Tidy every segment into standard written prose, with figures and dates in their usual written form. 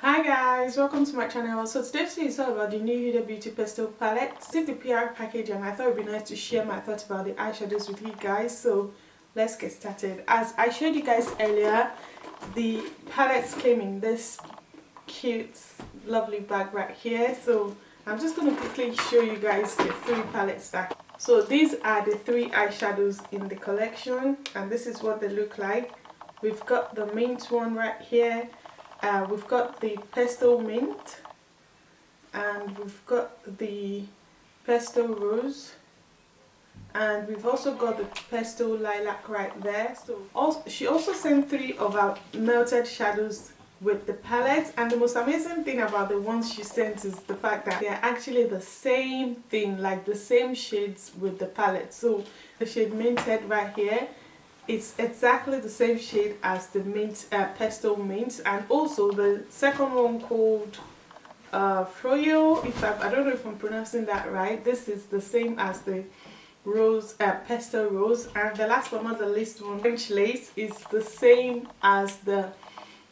Hi guys, welcome to my channel. So today's video is all about the new Huda Beauty Pastel palette. Received the PR package and I thought it would be nice to share my thoughts about the eyeshadows with you guys. So let's get started. As I showed you guys earlier, the palettes came in this cute lovely bag right here. So I'm just going to quickly show you guys the three palettes that. So these are the three eyeshadows in the collection and this is what they look like. We've got the mint one right here. We've got the pastel mint and we've got the pastel rose and we've also got the pastel lilac right there. So she also sent 3 of our melted shadows with the palette, and the most amazing thing about the ones she sent is the fact that they're actually the same thing, like the same shades with the palette. So the shade minted right here, it's exactly the same shade as the mint pastel mint, and also the second one called Froyo, I don't know if I'm pronouncing that right. This is the same as the rose pastel rose, and the last but not the least one, French lace, is the same as the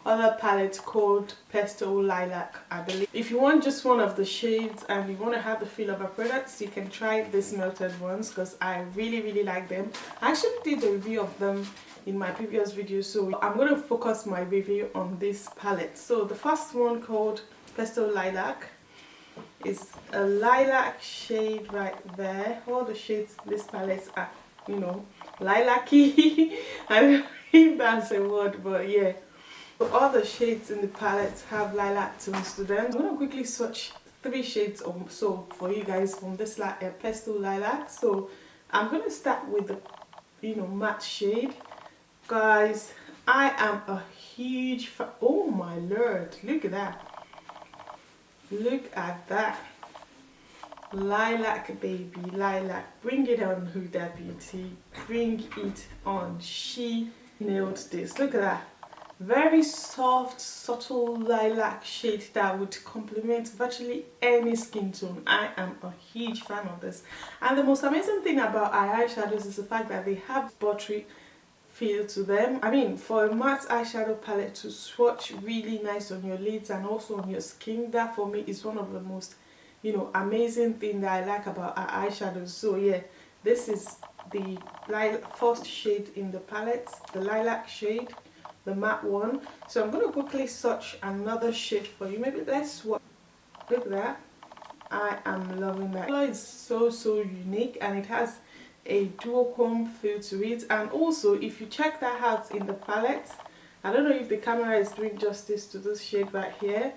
other palette called Pastel Lilac, I believe. If you want just one of the shades and you want to have the feel of our products, you can try these melted ones because I really like them. I actually did a review of them in my previous video, so I'm going to focus my review on this palette. So the first one, called Pastel Lilac, is a lilac shade right there. All the shades in this palette are, you know, lilac-y. I don't know if that's a word, but yeah. So all the shades in the palette have lilac tones to them. I'm going to quickly swatch 3 shades or so for you guys from this pastel lilac. So I'm going to start with the matte shade. Guys, I am a huge fan. Oh my lord, look at that. Look at that. Lilac, baby, lilac. Bring it on, Huda Beauty. Bring it on. She nailed this. Look at that. Very soft, subtle lilac shade that would complement virtually any skin tone. I am a huge fan of this. And the most amazing thing about our eyeshadows is the fact that they have buttery feel to them. I mean, for a matte eyeshadow palette to swatch really nice on your lids and also on your skin, that for me is one of the most, amazing thing that I like about our eyeshadows. So yeah, this is the first shade in the palette, the lilac shade, the matte one. So I'm going to quickly swatch another shade for you. Maybe let's swatch. Look at that. I am loving that. The color is so unique and it has a duochrome feel to it. And also, if you check that out in the palette, I don't know if the camera is doing justice to this shade right here.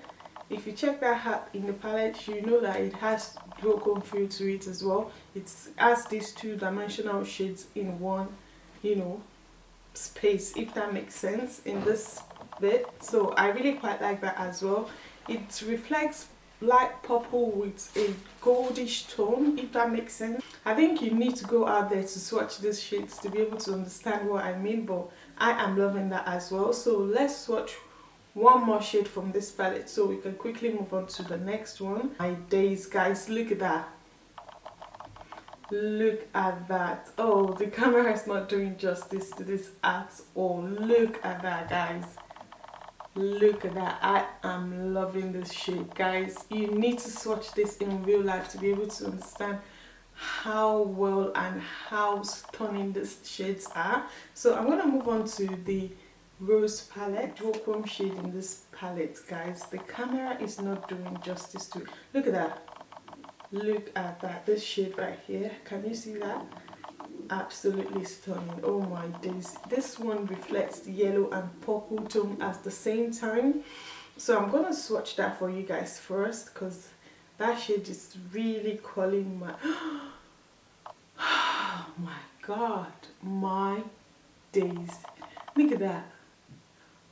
If you check that out in the palette, you know that it has duochrome feel to it as well. It has these 2-dimensional shades in one, space, if that makes sense, in this bit. So I really quite like that as well. It reflects light purple with a goldish tone, if that makes sense. I think you need to go out there to swatch these shades to be able to understand what I mean, but I am loving that as well. So let's swatch one more shade from this palette so we can quickly move on to the next one. My days, guys, look at that. Look at that. Oh, the camera is not doing justice to this at all. Look at that, guys. Look at that. I am loving this shade, guys. You need to swatch this in real life to be able to understand how well and how stunning these shades are. So I'm going to move on to the rose palette, duochrome shade in this palette, guys. The camera is not doing justice to it. Look at that. Look at that. This shade right here, can you see that? Absolutely stunning. Oh my days. This one reflects the yellow and purple tone at the same time. So I'm gonna swatch that for you guys first because that shade is really calling my oh my god, my days. Look at that.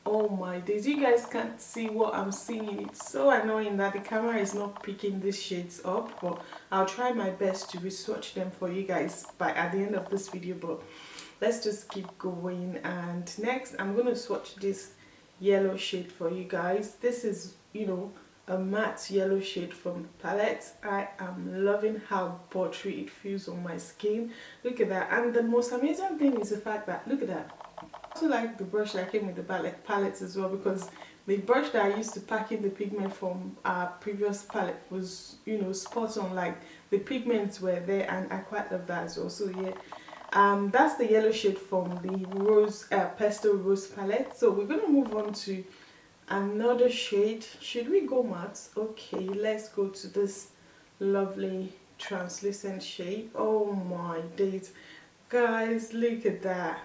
Oh my days, you guys can't see what I'm seeing. It's so annoying that the camera is not picking these shades up, but I'll try my best to swatch them for you guys at the end of this video. But let's just keep going. And next I'm going to swatch this yellow shade for you guys. This is, a matte yellow shade from the palette. I am loving how buttery it feels on my skin. Look at that. And the most amazing thing is the fact that, look at that. I also like the brush that came with the palettes as well, because the brush that I used to pack in the pigment from our previous palette was, you know, spot on. Like the pigments were there, and I quite love that as well. So yeah, that's the yellow shade from the rose pastel rose palette. So we're gonna move on to another shade. Should we go matte? Okay, let's go to this lovely translucent shade. Oh my days, guys, look at that.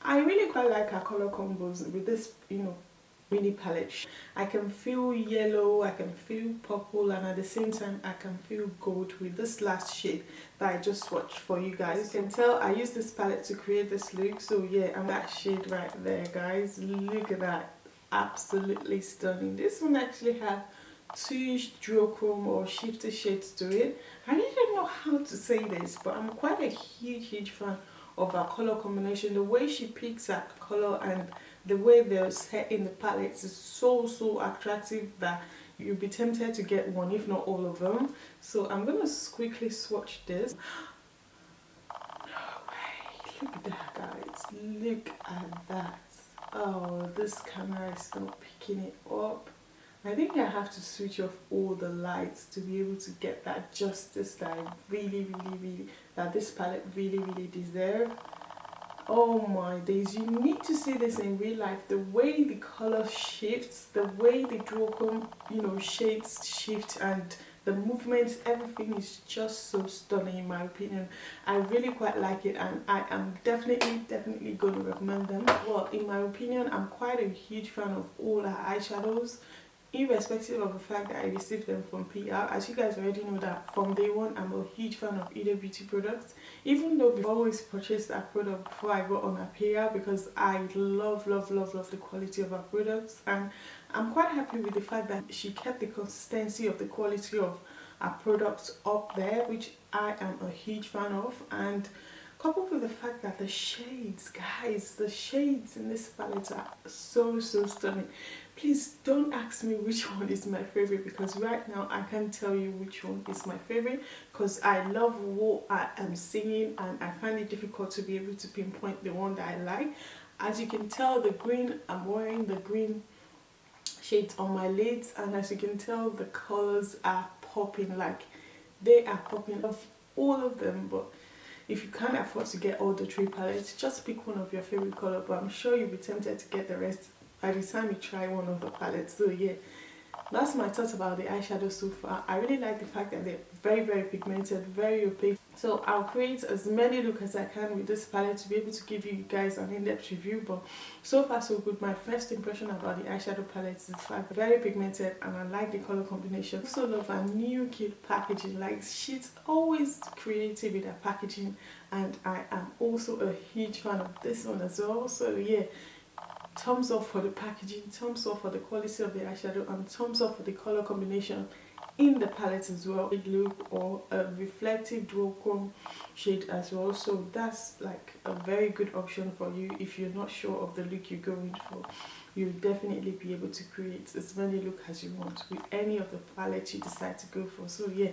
I really quite like our color combos with this, you know, mini palette. I can feel yellow, I can feel purple, and at the same time I can feel gold with this last shade that I just swatched for you guys. As you can tell, I used this palette to create this look. So yeah, and that shade right there, guys, look at that, absolutely stunning. This one actually had two duochrome or shifter shades to it. I really don't know how to say this, but I'm quite a huge fan of her color combination. The way she picks her color and the way they're set in the palettes is so attractive that you'll be tempted to get one, if not all of them. So I'm gonna quickly swatch this. No way, look at that, guys, look at that. Oh, this camera is not picking it up. I think I have to switch off all the lights to be able to get that justice that I really that this palette really deserves. Oh my days, you need to see this in real life. The way the color shifts, the way the duochrome, you know, shades shift, and the movements, everything is just so stunning in my opinion. I really quite like it, and I am definitely going to recommend them. Well, in my opinion, I'm quite a huge fan of all our eyeshadows, irrespective of the fact that I received them from PR. As you guys already know that from day one, I'm a huge fan of Huda Beauty products, even though I've always purchased that product before I got on a PR, because I love the quality of her products, and I'm quite happy with the fact that she kept the consistency of the quality of her products up there, which I am a huge fan of. And coupled with the fact that the shades, guys, the shades in this palette are so stunning. Please don't ask me which one is my favorite, because right now I can't tell you which one is my favorite, because I love what I am seeing and I find it difficult to be able to pinpoint the one that I like. As you can tell, the green, I'm wearing the green shades on my lids, and as you can tell, the colors are popping, like they are popping off, all of them. But if you can't afford to get all the three palettes, just pick one of your favorite color, but I'm sure you'll be tempted to get the rest by the time you try one of the palettes. So yeah, that's my thoughts about the eyeshadow so far. I really like the fact that they're very pigmented, very opaque. So I'll create as many looks as I can with this palette to be able to give you guys an in-depth review. But so far so good. My first impression about the eyeshadow palettes is like very pigmented, and I like the color combination. I also love her new cute packaging. Like, she's always creative with her packaging, and I am also a huge fan of this one as well. So yeah, thumbs up for the packaging, thumbs up for the quality of the eyeshadow, and thumbs up for the color combination in the palette as well. Shade look, or a reflective duochrome shade as well. So that's like a very good option for you if you're not sure of the look you're going for. You'll definitely be able to create as many looks as you want with any of the palettes you decide to go for. So yeah,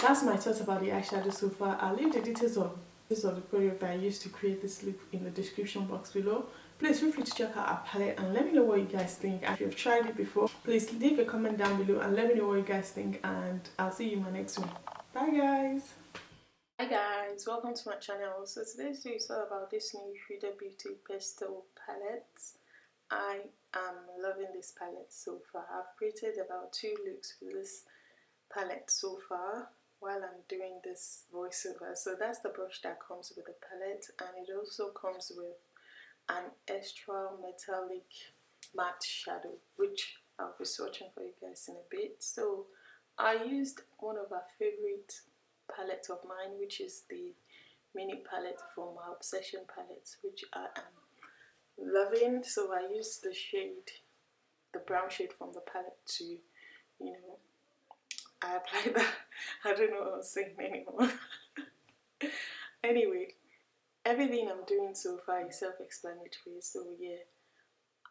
that's my thoughts about the eyeshadow so far. I'll leave the details of the product that I used to create this look in the description box below. Please feel free to check out our palette and let me know what you guys think. If you've tried it before, please leave a comment down below and let me know what you guys think, and I'll see you in my next one. Bye guys! Hi guys, welcome to my channel. So today's video is all about this new Huda Beauty pastel palette. I am loving this palette so far. I've created about 2 looks with this palette so far while I'm doing this voiceover. So that's the brush that comes with the palette, and it also comes with an extra metallic matte shadow, which I'll be swatching for you guys in a bit. So I used one of our favorite palettes of mine, which is the mini palette from my Obsession palette, which I am loving. So I used the shade, the brown shade from the palette to, you know, I applied that. I don't know what I'm saying anymore. Anyway, everything I'm doing so far is self-explanatory. So yeah,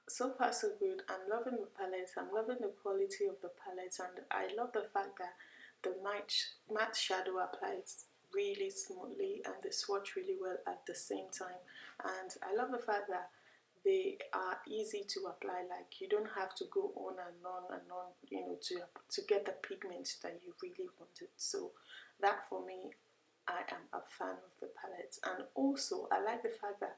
so far so good. I'm loving the palette, I'm loving the quality of the palette, and I love the fact that the matte shadow applies really smoothly and they swatch really well at the same time. And I love the fact that they are easy to apply. Like you don't have to go on and on and on, you know, to get the pigment that you really wanted. So that for me, I am a fan of the palette. And also I like the fact that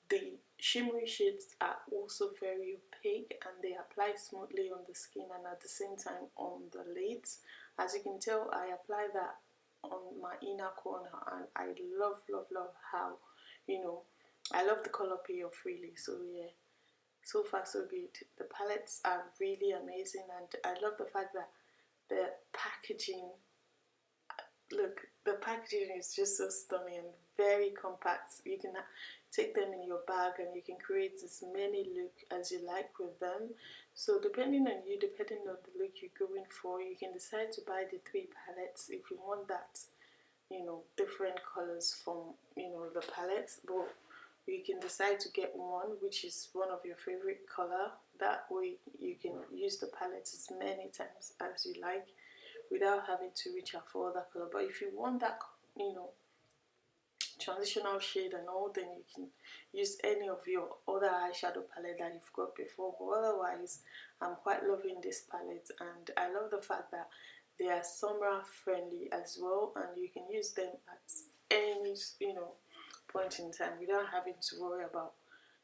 the shimmery shades are also very opaque and they apply smoothly on the skin and at the same time on the lids. As you can tell, I apply that on my inner corner and I love, love, love how, you know, I love the color payoff really. So yeah, so far so good. The palettes are really amazing and I love the fact that the packaging, look, the packaging is just so stunning and very compact. You can take them in your bag and you can create as many looks as you like with them. So depending on you, depending on the look you're going for, you can decide to buy the 3 palettes if you want that, you know, different colors from, you know, the palettes. But you can decide to get one which is one of your favorite color. That way you can use the palette as many times as you like without having to reach out for other color. But if you want that, you know, transitional shade and all, then you can use any of your other eyeshadow palette that you've got before. But otherwise, I'm quite loving this palette and I love the fact that they are summer friendly as well and you can use them at any, you know, point in time without having to worry about,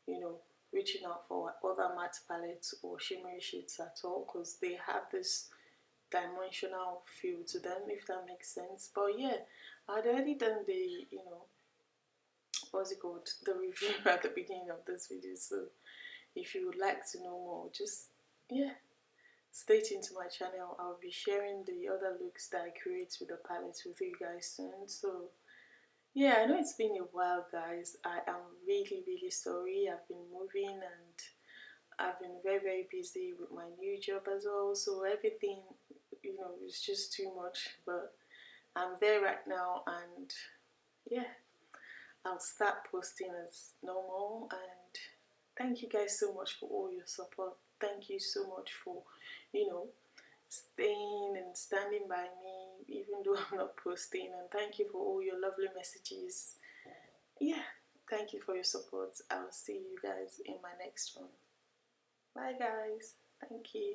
you know, reaching out for other matte palettes or shimmery shades at all, because they have this dimensional feel to them, if that makes sense. But yeah, I'd already done the, you know, what's it called, the review at the beginning of this video. So if you would like to know more, just yeah, stay tuned to my channel. I'll be sharing the other looks that I create with the palette with you guys soon. So yeah, I know it's been a while guys. I am really, really sorry. I've been moving and I've been very, very busy with my new job as well. So everything, you know, is just too much. But I'm there right now and yeah, I'll start posting as normal. And thank you guys so much for all your support. Thank you so much for, you know, staying and standing by me even though I'm not posting. And thank you for all your lovely messages. Yeah, thank you for your support. I'll see you guys in my next one. Bye guys. Thank you.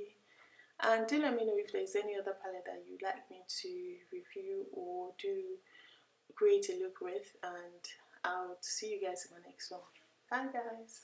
And do let me know if there's any other palette that you'd like me to review or do create a look with, and I'll see you guys in my next one. Bye guys.